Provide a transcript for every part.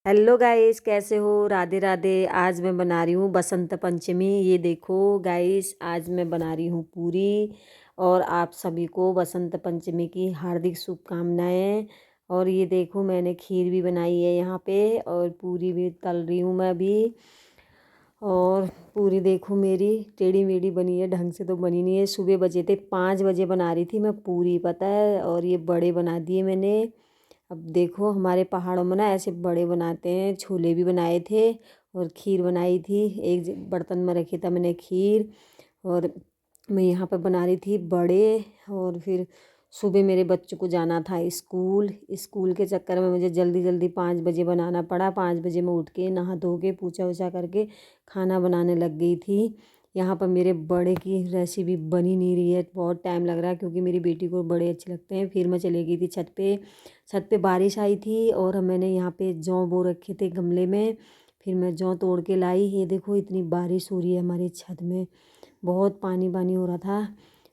Hello guys, कैसे हो? राधे राधे। आज मैं बना रही हूँ बसंत पंचमी। ये देखो गाइस, आज मैं बना रही हूँ पूरी। और आप सभी को बसंत पंचमी की हार्दिक शुभकामनाएं। और ये देखो, मैंने खीर भी बनाई है यहाँ पे, और पूरी भी तल रही हूँ मैं अभी। और पूरी देखो मेरी टेढ़ी मेढ़ी बनी है, ढंग से तो बनी नहीं है। सुबह बजे थे 5 बजे बना रही थी मैं पूरी, पता है। और ये बड़े बना दिए मैंने। अब देखो, हमारे पहाड़ों में ना ऐसे बड़े बनाते हैं। छोले भी बनाए थे और खीर बनाई थी। एक बर्तन में रखी था मैंने खीर, और मैं यहाँ पर बना रही थी बड़े। और फिर सुबह मेरे बच्चों को जाना था स्कूल। स्कूल के चक्कर में मुझे जल्दी जल्दी 5 बजे बनाना पड़ा। 5 बजे मैं उठ के नहा धो के पूजा वूजा करके खाना बनाने लग गई थी। यहाँ पर मेरे बड़े की रेसिपी बनी नहीं रही है, बहुत टाइम लग रहा है, क्योंकि मेरी बेटी को बड़े अच्छे लगते हैं। फिर मैं चली गई थी छत पे। छत पे बारिश आई थी और मैंने यहाँ पे जौ बो रखे थे गमले में। फिर मैं जौ तोड़ के लाई। ये देखो, इतनी बारिश हो रही है हमारी छत में, बहुत पानी पानी हो रहा था।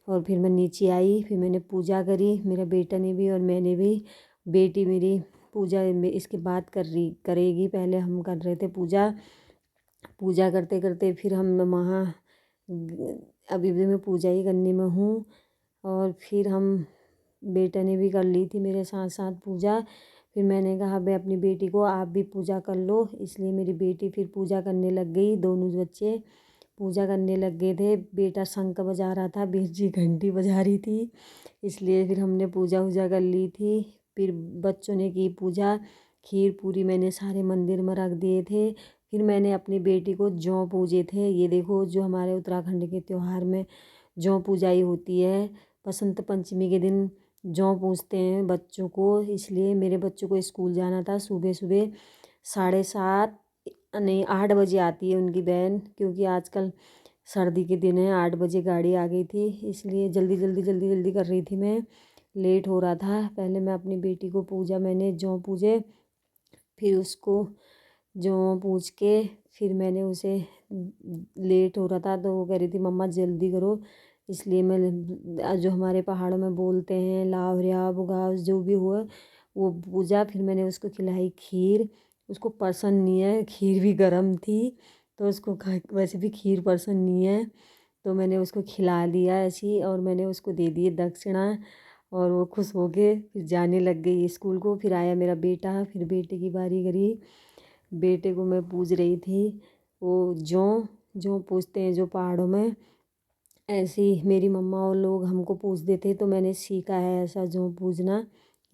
और फिर मैं नीचे आई, फिर मैंने पूजा करी, मेरा बेटा ने भी और मैंने भी। बेटी मेरी पूजा इसके बाद करेगी, पहले हम कर रहे थे पूजा। पूजा करते करते फिर हम वहाँ अभी भी मैं पूजा ही करने में हूँ। और फिर हम बेटा ने भी कर ली थी मेरे साथ साथ पूजा। फिर मैंने कहा भाई अपनी बेटी को आप भी पूजा कर लो, इसलिए मेरी बेटी फिर पूजा करने लग गई। दोनों बच्चे पूजा करने लग गए थे। बेटा शंख बजा रहा था, बेटी घंटी बजा रही थी। इसलिए फिर हमने पूजा वूजा कर ली थी। फिर बच्चों ने की पूजा। खीर पूरी मैंने सारे मंदिर में रख दिए थे। फिर मैंने अपनी बेटी को जौ पूजे थे। ये देखो, जो हमारे उत्तराखंड के त्यौहार में जौ पूजाई होती है, बसंत पंचमी के दिन जौ पूजते हैं बच्चों को। इसलिए मेरे बच्चों को स्कूल जाना था सुबह सुबह। 7:30 नहीं, 8 बजे आती है उनकी वैन, क्योंकि आजकल सर्दी के दिन है। 8 बजे गाड़ी आ गई थी, इसलिए जल्दी जल्दी जल्दी जल्दी कर रही थी मैं। लेट हो रहा था। पहले मैं अपनी बेटी को पूजा, मैंने जौ पूजे। फिर उसको जौ पूज के फिर मैंने उसे, लेट हो रहा था तो वो कह रही थी मम्मा जल्दी करो। इसलिए मैं, जो हमारे पहाड़ों में बोलते हैं लावरिया बुगास जो भी हुआ, वो पूजा। फिर मैंने उसको खिलाई खीर। उसको पसंद नहीं है, खीर भी गर्म थी तो उसको वैसे भी खीर पसंद नहीं है। तो मैंने उसको खिला दिया ऐसी, और मैंने उसको दे दिए दक्षिणा। और वो खुश हो के फिर जाने लग गई स्कूल को। फिर आया मेरा बेटा, फिर बेटे की बारी करी। बेटे को मैं पूज रही थी। वो जौ जौ पूजते हैं जो पहाड़ों में, ऐसे ही मेरी मम्मा और लोग हमको पूजते थे, तो मैंने सीखा है ऐसा जौ पूजना।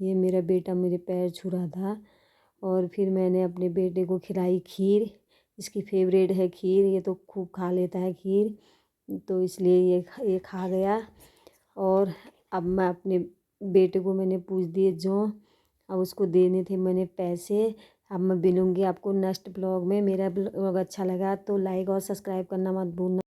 ये मेरा बेटा मेरे पैर छू रहा था। और फिर मैंने अपने बेटे को खिलाई खीर। इसकी फेवरेट है खीर, ये तो खूब खा लेता है खीर, तो इसलिए ये खा गया। और अब मैं अपने बेटे को मैंने पूछ दिए जौ। अब उसको देने थे मैंने पैसे। अब मैं मिलूँगी आपको नेक्स्ट ब्लॉग में। मेरा ब्लॉग अच्छा लगा तो लाइक और सब्सक्राइब करना मत भूलना।